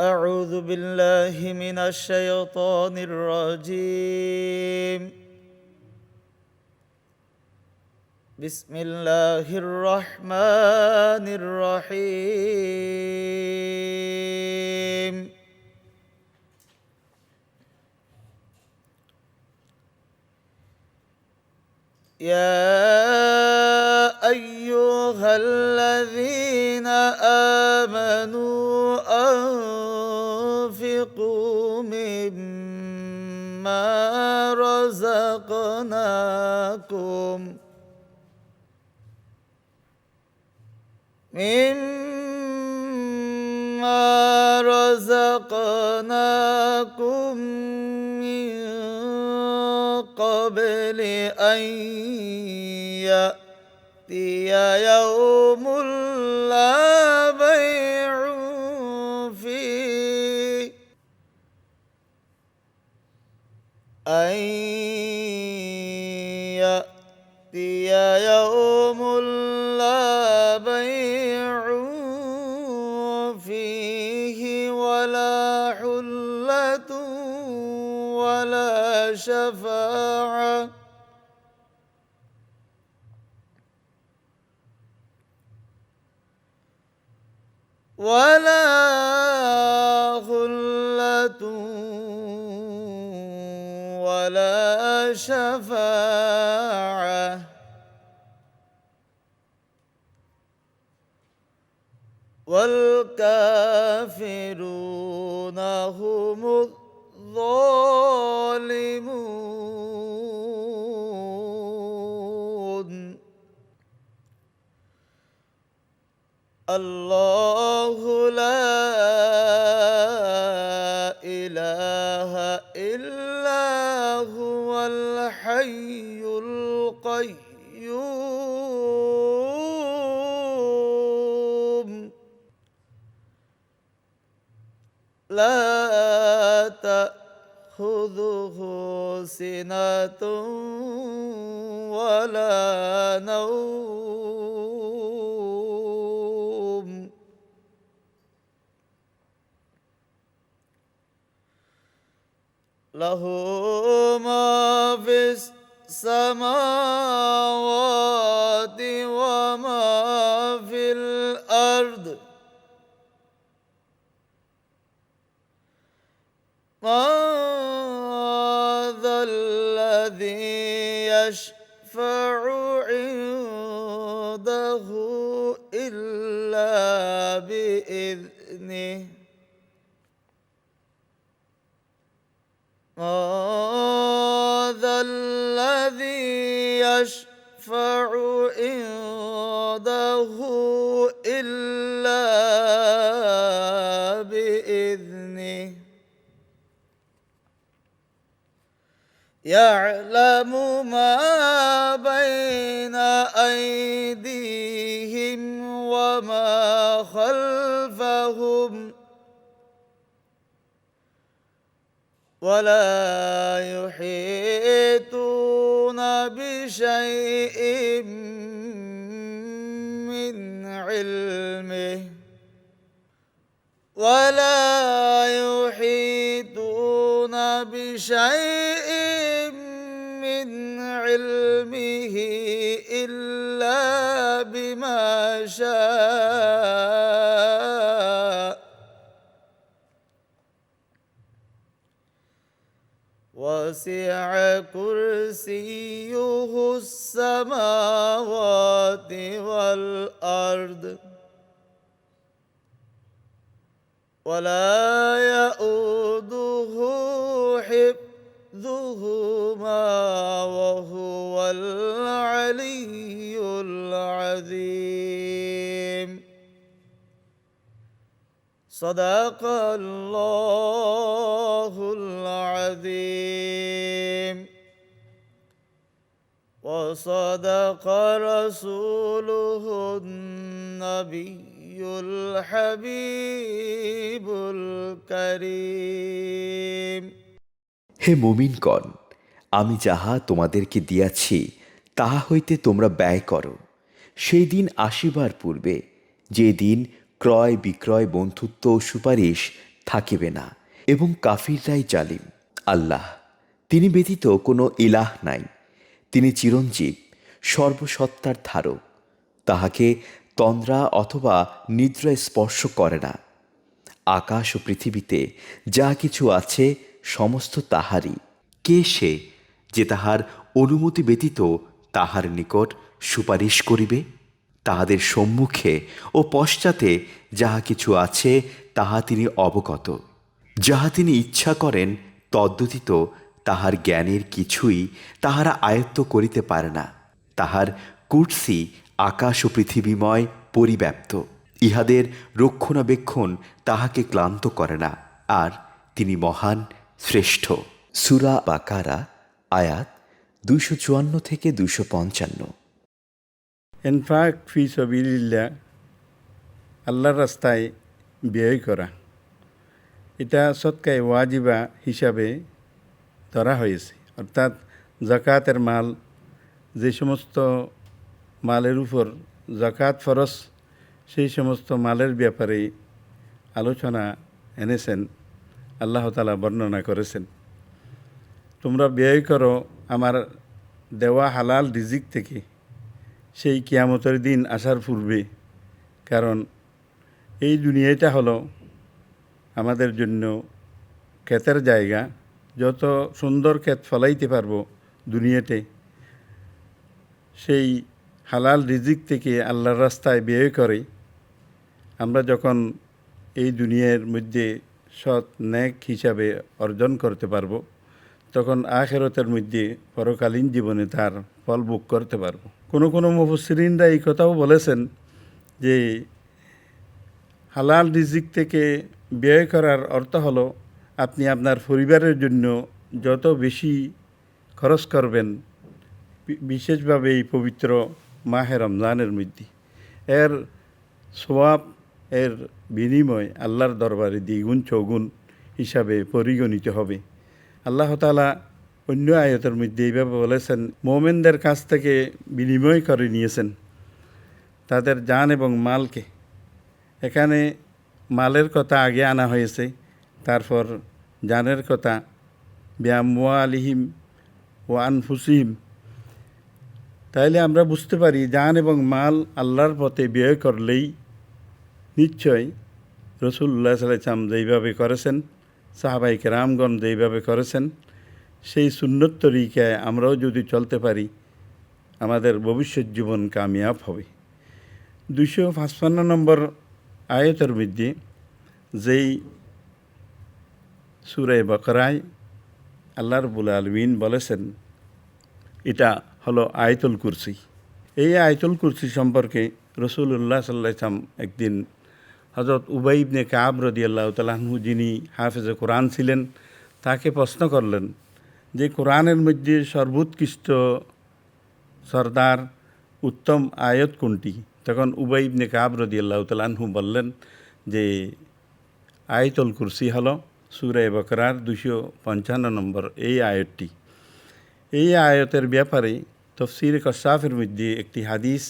أعوذ بالله من الشيطان الرجيم. بسم الله الرحمن الرحيم. يا أيها الذين آمنوا أنفقوا مما رزقناكم من قبل أن يأتي يوم لا بيع فيه ولا حلة ولا شفاعة والكافرون هم الظالمون. الله لا إله إلا هو الحي القيوم لا تأخذه سنة ولا نوم له ما في السماوات وما في الأرض. من ذا الذي يشفع عنده إلا بإذنه. من ذا الذي يشفع عنده إلا بإذنه. يعلم ما بين أيديهم وما خلفهم ولا يحيطون بشيء من علمه إلا بما شاء. وسع كرسيه السماوات والأرض ولا يؤوده حفظهما حفظهما وهو العلي العظيم صدق الله العظيم وصدق رسوله النبي الحبيب الكريم হে মুমিনগণ, আমি যাহা তোমাদেরকে দিয়াছি তাহা হইতে তোমরা ব্যয় করো। সেই দিন আসিবার পূর্বে, যে দিন ক্রয় বিক্রয় বন্ধুত্ব ও সুপারিশ থাকিবে না, এবং কাফিররাই জালিম। আল্লাহ, তিনি ব্যতীত কোনো ইলাহ নাই। তিনি চিরঞ্জীব, সর্বসত্তার ধারক। তাহাকে তন্দ্রা অথবা নিদ্রা স্পর্শ করে না। আকাশ ও পৃথিবীতে যা কিছু আছে সমস্ত তাহারই। কে সে যে তাহার অনুমতি ব্যতীত তাহার নিকট সুপারিশ করিবে? তাহাদের সম্মুখে ও পশ্চাতে যাহা কিছু আছে তাহা তিনি অবগত। যাহা তিনি ইচ্ছা করেন তদ্ব্যতীত তাহার জ্ঞানের কিছুই তাহারা আয়ত্ত করিতে পারে না। তাহার কুর্সি আকাশ ও পৃথিবীময় পরিব্যাপ্ত। ইহাদের রক্ষণাবেক্ষণ তাহাকে ক্লান্ত করে না, আর তিনি মহান, শ্রেষ্ঠ। সূরা বাকারা আয়াত 254 থেকে 255। ইনফাক ফি সাবিলিল্লাহ, আল্লাহর রাস্তায় ব্যয় করা, এটা সৎকায় ওয়াজিবা হিসাবে ধরা হয়েছে। অর্থাৎ জাকাতের মাল, যে সমস্ত মালের উপর জাকাত ফরজ, সেই সমস্ত মালের ব্যাপারে আলোচনা এনেছেন, আল্লাহ তাআলা বর্ণনা করেছেন। তোমরা ব্যয় করো আমার দেওয়া হালাল রিজিক থেকে, সেই কিয়ামতের দিন আসার পূর্বে। কারণ এই দুনিয়াটা হলো আমাদের জন্য ক্ষেতের জায়গা। যত সুন্দর ক্ষেত ফলাইতে পারবো দুনিয়াতে, সেই হালাল রিজিক থেকে আল্লাহর রাস্তায় ব্যয় করে আমরা যখন এই দুনিয়ার মধ্যে সৎ নেক হিসাবে অর্জন করতে পারবো, তখন আখিরাতের মধ্যে পরকালীন জীবনে তার ফল ভোগ করতে পারবো। কোনো মুফাসসিরিনরা এই কথাও বলেছেন যে হালাল রিজিক থেকে ব্যয় করার অর্থ হলো আপনি আপনার পরিবারের জন্য যত বেশি খরচ করবেন, বিশেষভাবে এই পবিত্র মাহে রমজানের মধ্যে, এর সওয়াব, এর বিনিময় আল্লাহর দরবারে দ্বিগুণ চৌগুণ হিসাবে পরিগণিত হবে। আল্লাহ তাআলা অন্য আয়াতের মধ্যে এইভাবে বলেছেন, মুমিনদের কাছ থেকে বিনিময় করে নিয়েছেন তাদের জান এবং মালকে। এখানে মালের কথা আগে আনা হয়েছে, তারপর জানের কথা, বিআমওয়ালিহিম ওয়া আনফুসিহিম। তাইলে আমরা বুঝতে পারি জান এবং মাল আল্লাহর পথে ব্যয় করলেই নিশ্চয় রাসূলুল্লাহ সাল্লাল্লাহু আলাইহি ওয়াসাল্লাম যেইভাবে করেছেন, সাহাবায়ে কেরামগণ যেইভাবে করেছেন, সেই সুন্নত তরিকায় আমরাও যদি চলতে পারি আমাদের ভবিষ্যৎ জীবন কামিয়াব হবে। 255 নম্বর আয়াতের মধ্যে যেই সূরা বাকারায় আল্লাহ রাব্বুল আলামিন বলেছেন, এটা হলো আয়াতুল কুরসি। এই আয়াতুল কুরসি সম্পর্কে রাসূলুল্লাহ সাল্লাল্লাহু আলাইহি ওয়াসাল্লাম একদিন হযরত উবাই ইবনে কাব রাদিয়াল্লাহু তাআলা আনহু, যিনি হাফেজে কোরআন ছিলেন, তাকে প্রশ্ন করলেন যে কোরআনের মধ্যে সর্বোৎকৃষ্ট সরদার উত্তম আয়াত কোনটি? তখন উবাই ইবনে কাব রাদিয়াল্লাহু তাআলা আনহু বললেন যে আয়াতুল কুরসি হলো সূরা বাকারার 255 নম্বর এই আয়াতটি। এই আয়াতের ব্যাপারে তাফসীরে কাশাফের মধ্যে একটি হাদিস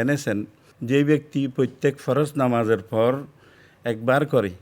এনেছেন, যে ব্যক্তি প্রত্যেক ফরজ নামাজের পর একবার করে,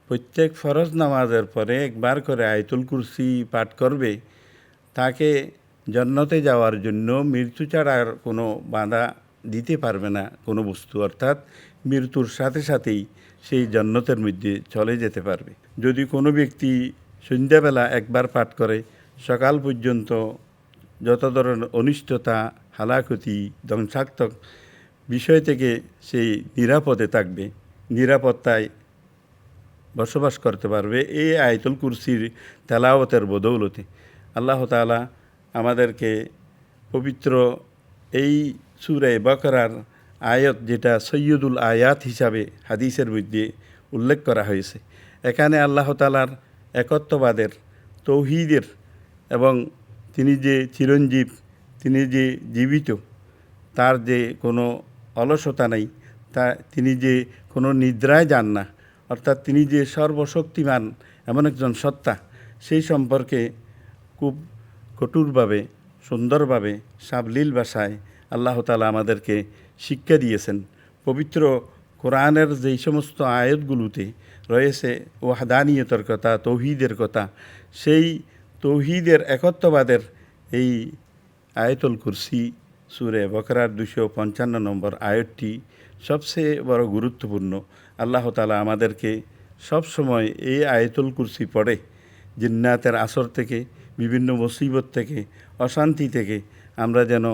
প্রত্যেক ফরজ নামাজের পরে একবার করে আয়াতুল কুরসি পাঠ করবে, তাকে জান্নাতে যাওয়ার জন্য মৃত্যু ছাড়া আর কোনো বাধা দিতে পারবে না কোনো বস্তু। অর্থাৎ মৃত্যুর সাথে সাথেই সেই জান্নাতের মধ্যে চলে যেতে পারবে। যদি কোনো ব্যক্তি সন্ধ্যাবেলা একবার পাঠ করে, সকাল পর্যন্ত যত ধরনের অনিষ্টতা, হালাকতি, ধ্বংসাত্মক বিষয় থেকে সেই নিরাপদে থাকবে, নিরাপত্তায় বসবাস করতে পারবে এই আয়াতুল কুরসির তেলাওয়াতের বদৌলতে। আল্লাহ তাআলা আমাদেরকে পবিত্র এই সূরা বাকারার আয়াত, যেটা সৈয়দুল আয়াত হিসাবে হাদিসের মধ্যে উল্লেখ করা হয়েছে, এখানে আল্লাহ তাআলার একত্ববাদের, তৌহিদের এবং তিনি যে চিরঞ্জীব, তিনি যে জীবিত, তার যে কোনো অলসতা নেই, তিনি যে কোনো নিদ্রায় যান না, অর্থাৎ তিনি যে সর্বশক্তিমান এমন একজন সত্তা, সেই সম্পর্কে খুব কঠোরভাবে, সুন্দরভাবে, সাবলীল ভাষায় আল্লাহ তাআলা আমাদেরকে শিক্ষা দিয়েছেন। পবিত্র কোরআনের যেই সমস্ত আয়াতগুলোতে রয়েছে ওয়াহদানিয়তের কথা, তৌহিদের কথা, সেই তৌহিদের একত্ববাদের এই আয়াতুল কুরসি সূরা বাকারার 255 নম্বর আয়াতটি সবচেয়ে বড় গুরুত্বপূর্ণ। আল্লাহ তাআলা আমাদেরকে সবসময় এই আয়াতুল কুরসি পড়ে জিন্নাতের আসর থেকে, বিভিন্ন মুসিবত থেকে, অশান্তি থেকে আমরা যেন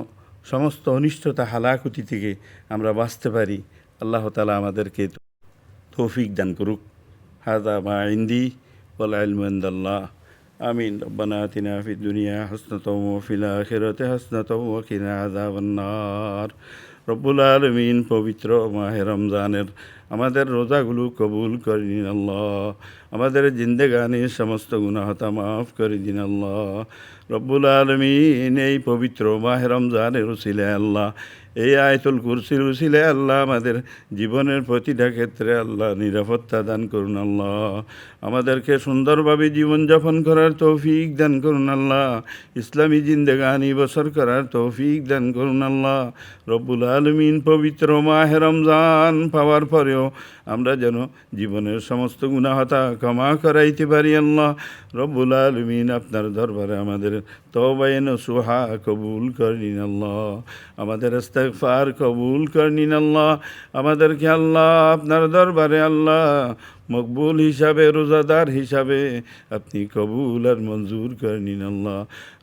সমস্ত অনিষ্টতা, হালাকুতি থেকে আমরা বাঁচতে পারি। আল্লাহ তাআলা আমাদেরকে তৌফিক দান করুক। হাযা মা ইনদি ওয়াল ইলমু ইনদাল্লাহ। আমিন। রব্বানা আতিনা ফিদ দুনিয়া হাসানাতাও ওয়া ফিল আখিরাতি হাসানাতাও ওয়া কিনা আযাবান নার। রব্বুল আলামিন পবিত্র মাহে রমজানের আমাদের রোজাগুলো কবুল করে দিন আল্লাহ। আমাদের জিন্দেগানির সমস্ত গুনাহতা মাফ করে দিন আল্লাহ। রব্বুল আলামিন এই পবিত্র মাহে রমজানের উসিলায় আল্লাহ, এই আয়াতুল কুরসির উসিলায় আল্লাহ আমাদের জীবনের প্রতিটা ক্ষেত্রে আল্লাহ নিরাপত্তা দান করুন আল্লাহ। আমাদেরকে সুন্দরভাবে জীবনযাপন করার তৌফিক দান করুন আল্লাহ। ইসলামী জিন্দেগানি বসর করার তৌফিক দান করুন আল্লাহ। রব্বুল আলামিন পবিত্র মাহে রমজান পাওয়ার পরেও আমরা যেন জীবনের সমস্ত গুনাহতা ক্ষমা করাইতে পারি আল্লাহ। রব্বুল আলামিন আপনার দরবারে আমাদের তওবায়ে নসুহা কবুল করে নিন আল্লাহ। আমাদের ইস্তিগফার কবুল করে নিন আল্লাহ। আমাদেরকে আল্লাহ আপনার দরবারে আল্লাহ মকবুল হিসাবে, রোজাদার হিসাবে আপনি কবুল আর মঞ্জুর করে নিন আল্লাহ।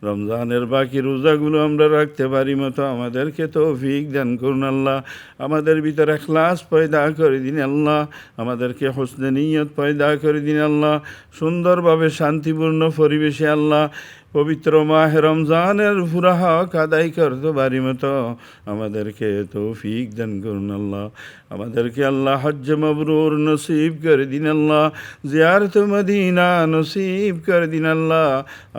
রমজানের বাকি রোজাগুলো আমরা রাখতে পারি মতো আমাদেরকে তৌফিক দান করুন আল্লাহ। আমাদের ভিতরে ইখলাস পয়দা করে দিন আল্লাহ। আমাদেরকে হুসনে নিয়ত পয়দা করে দিন আল্লাহ। সুন্দরভাবে শান্তিপূর্ণ পরিবেশে আল্লাহ পবিত্র মাহে রমজানের পুরা হক আদায় করতে পারি মতো আমাদেরকে তৌফিক দান করুন আল্লাহ। আমাদেরকে আল্লাহ হজ্জ মাবরুর নসিব করে দিন আল্লাহ। জিয়ারত মদিনা নসিব করে দিন আল্লাহ।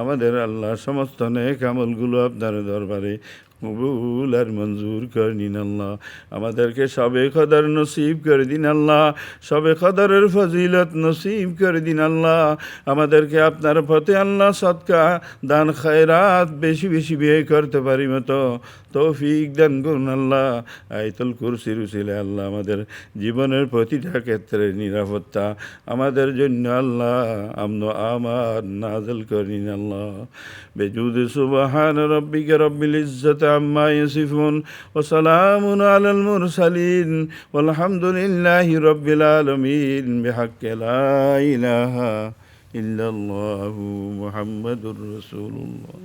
আমাদের আল্লাহ সমস্ত নেক আমলগুলো আপনার দরবারে কবুল আর মঞ্জুর করে নিন আল্লাহ। আমাদেরকে সবে কদর নসিব করে দিন আল্লাহ। সবে কদরের ফজিলত নসিব করে দিন আল্লাহ। আমাদেরকে আপনার পথে আল্লাহ সদকা, দান, খায়রাত বেশি বেশি ব্যয় করতে পারি মতো তৌফিক দান করুন আল্লাহ। আয়াতুল কুরসির উসিলায় আল্লাহ আমাদের জীবনের প্রতিটা ক্ষেত্রে নিরাপত্তা আমাদের জন্য আল্লাহ আমন আমান নাযিল করিন আল্লাহ। বেজুদ সুবহান রাব্বিকা রব্বিল ইজ্জাতি আম্মা ইয়াসিফুন ওয়া সালামুন আলাল মুরসালিন ওয়ালহামদুলিল্লাহি রাব্বিল আলামিন। বিহাক্কি লা ইলাহা ইল্লাল্লাহু মুহাম্মাদুর রাসূলুল্লাহ।